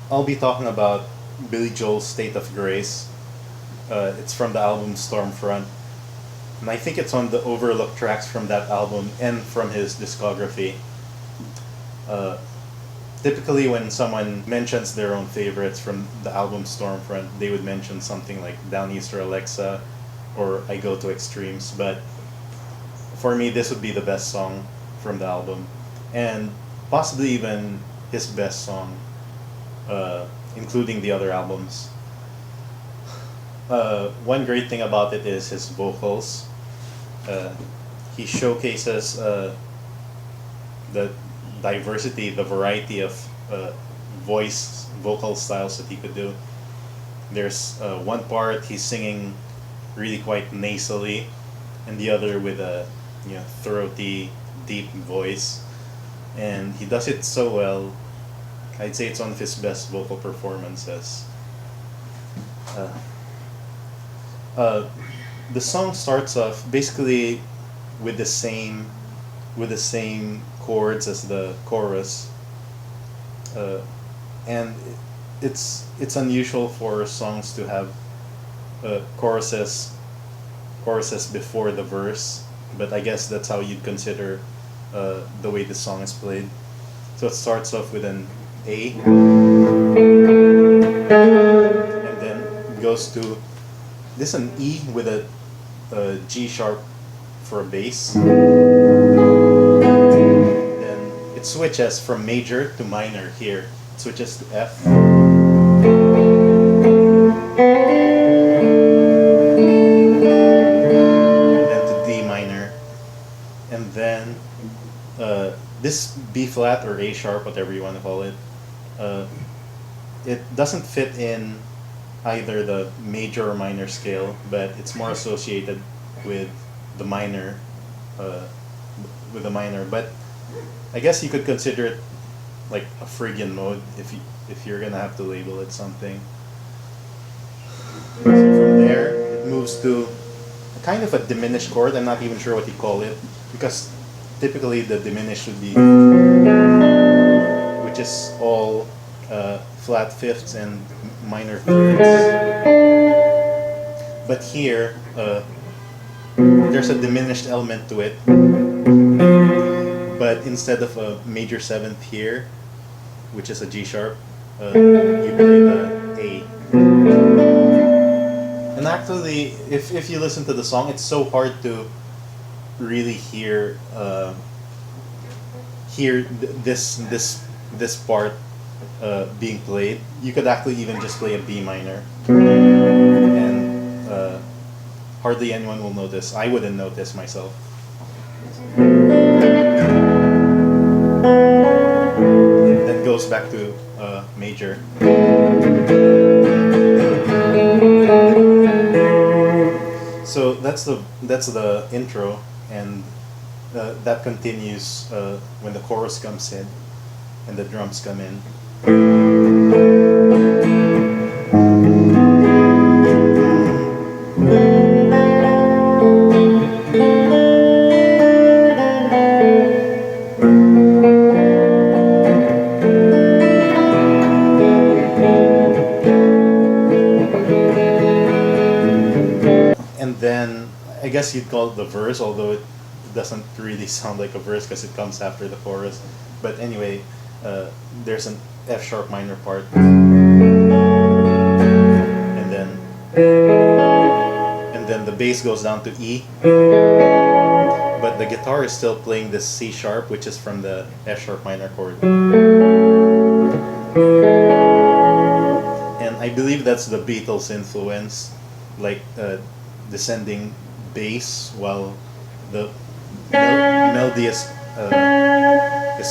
I'll be talking about Billy Joel's State of Grace. It's from the album Stormfront. And I think it's on the overlooked tracks from that album and from his discography. Uh, Typically, when someone mentions their own favorites from the album Stormfront, they would mention something like Downeaster Alexa or I Go to Extremes. But for me, this would be the best song from the album, and possibly even his best song, including the other albums. One great thing about it is his vocals. Uh, he showcases the diversity, the variety of vocal styles that he could do. There's one part he's singing really quite nasally, and the other with a throaty, deep voice, and he does it so well. I'd say it's one of his best vocal performances. Uh, uh, the song starts off basically with the same chords as the chorus, uh, and it's unusual for songs to have choruses before the verse, but I guess that's how you'd consider the way the song is played. So it starts off with an A, and then goes to this an E with a G sharp for a bass. Then it switches from major to minor here. It switches to F. And then to D minor. And then this B flat or A sharp, whatever you want to call it, it doesn't fit in either the major or minor scale, but it's more associated with the minor, uh, But I guess you could consider it like a Phrygian mode if you're gonna have to label it something. So from there, it moves to a kind of a diminished chord. I'm not even sure what you call it, because typically the diminished would be, which is all flat fifths and minor thirds. But here, there's a diminished element to it. But instead of a major seventh here, which is a G sharp, you play the A. And actually, if you listen to the song, it's so hard to really this part being played. You could actually even just play a B minor, and hardly anyone will notice. I wouldn't notice myself. Then goes back to major. So that's the intro, and that continues when the chorus comes in and the drums come in. And then I guess you'd call it the verse, although it doesn't really sound like a verse because it comes after the chorus. But anyway, there's an F sharp minor part, and then the bass goes down to E, but the guitar is still playing this C sharp, which is from the F sharp minor chord. And I believe that's the Beatles' influence, like descending bass while the melody is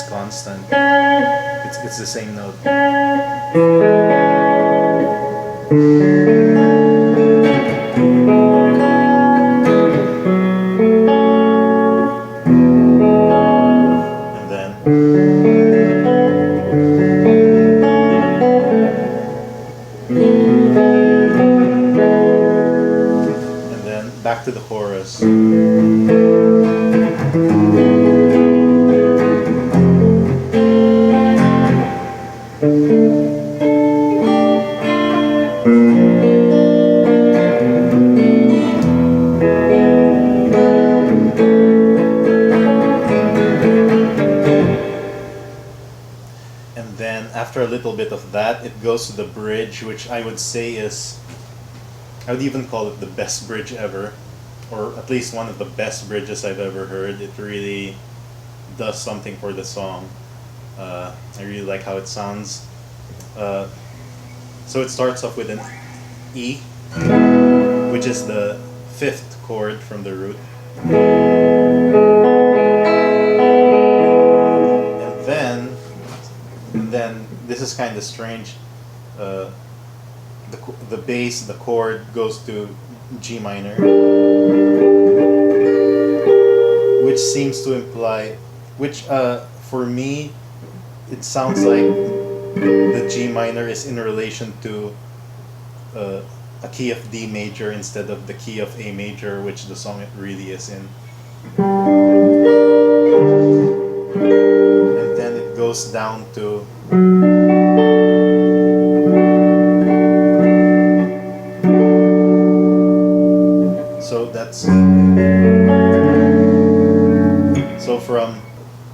constant. It's the same note. And then back to the chorus. then after a little bit of that, it goes to the bridge, which I would say is, I would even call it the best bridge ever, or at least one of the best bridges I've ever heard. It really does something for the song. I really like how it sounds. So it starts off with an E, which is the fifth chord from the root. And then this is kind of strange. The bass, the chord goes to G minor, which seems to imply, which for me, it sounds like the G minor is in relation to a key of D major instead of the key of A major, which the song really is in. And then it goes down to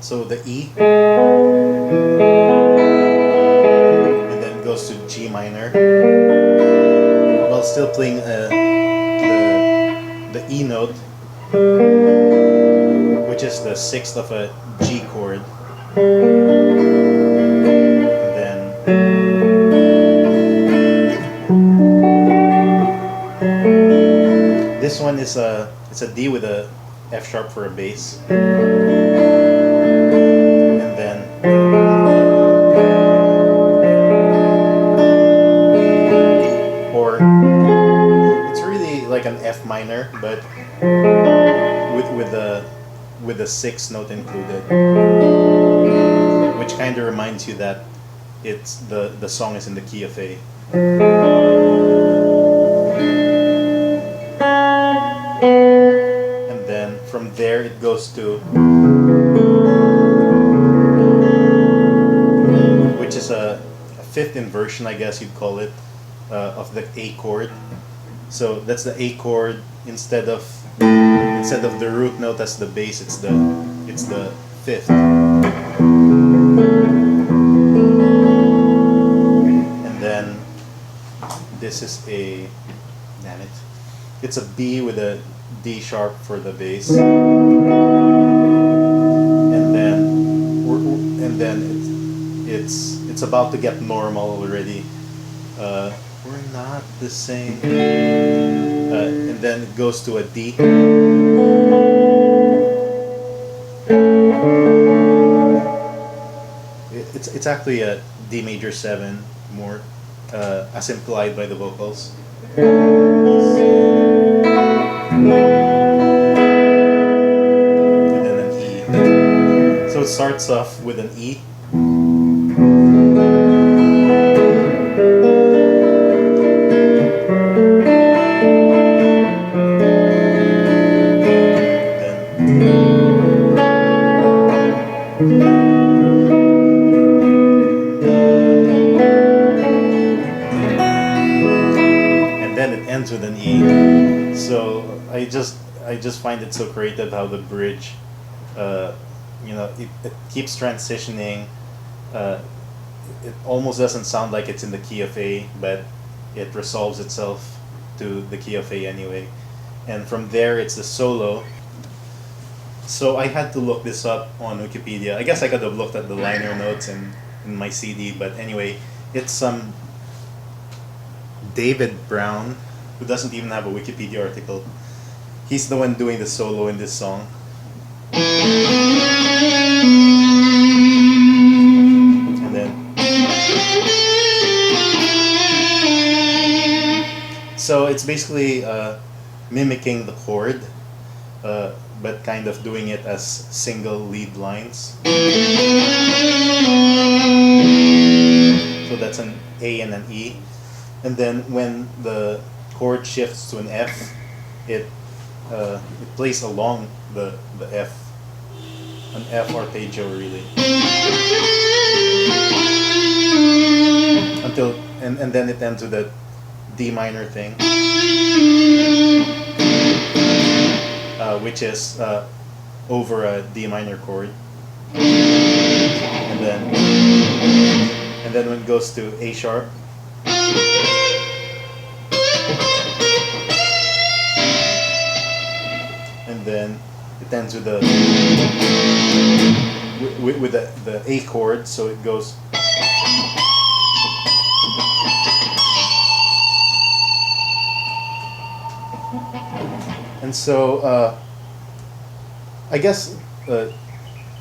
so the E, and then it goes to G minor, while still playing the E note, which is the sixth of a G chord. And then this one is it's a D with a F sharp for a bass. And then or it's really like an F minor, but with the sixth note included, which kind of reminds you that it's the song is in the key of A. And then from there it goes to, which is a fifth inversion, I guess you'd call it, of the A chord. So that's the A chord. Instead of the root note as the bass, it's the fifth. And then this is a, damn it, it's a B with a D sharp for the bass. And then it's about to get normal already. We're not the same. And then it goes to a D. It's actually a D major 7 more, as implied by the vocals. And then an E. So it starts off with an E. And then it ends with an E. So I just find it so creative how the bridge, it keeps transitioning. It almost doesn't sound like it's in the key of A, but it resolves itself to the key of A anyway. And from there it's the solo. So I had to look this up on Wikipedia. I guess I could have looked at the liner notes in my CD, but anyway, it's some David Brown, who doesn't even have a Wikipedia article. He's the one doing the solo in this song. And then so it's basically mimicking the chord, but kind of doing it as single lead lines. So that's an A and an E. And then when the chord shifts to an F, it plays along the F, an F arpeggio really, until and then it ends with a D minor thing, which is over a D minor chord, and and then when it goes to A sharp, and then it ends with the with the A chord, so it goes. And so I guess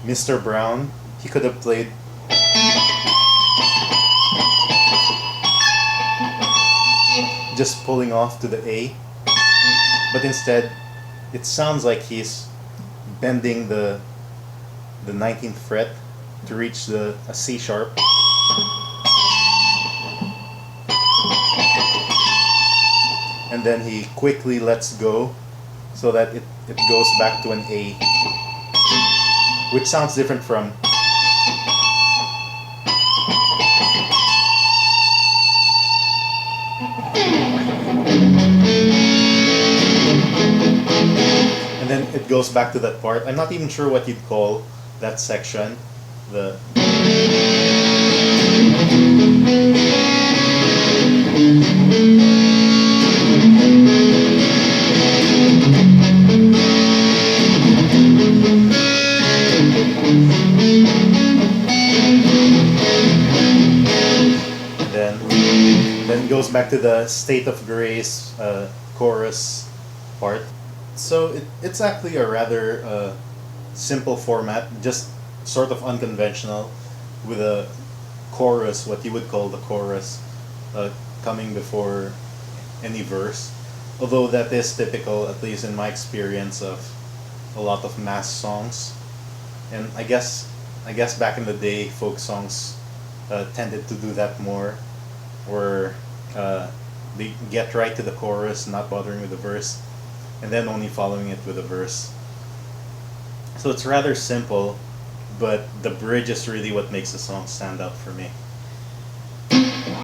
Mr. Brown, he could have played just pulling off to the A, but instead it sounds like he's bending the 19th fret to reach a C sharp. And then he quickly lets go so that it goes back to an A, which sounds different from. And then it goes back to that part. I'm not even sure what you'd call that section. The then goes back to the State of Grace chorus part. So it's actually a rather simple format, just sort of unconventional, with a chorus, what you would call the chorus, coming before any verse. Although that is typical, at least in my experience, of a lot of mass songs. And I guess back in the day, folk songs tended to do that more, where they get right to the chorus, not bothering with the verse, and then only following it with a verse. So it's rather simple, but the bridge is really what makes the song stand out for me.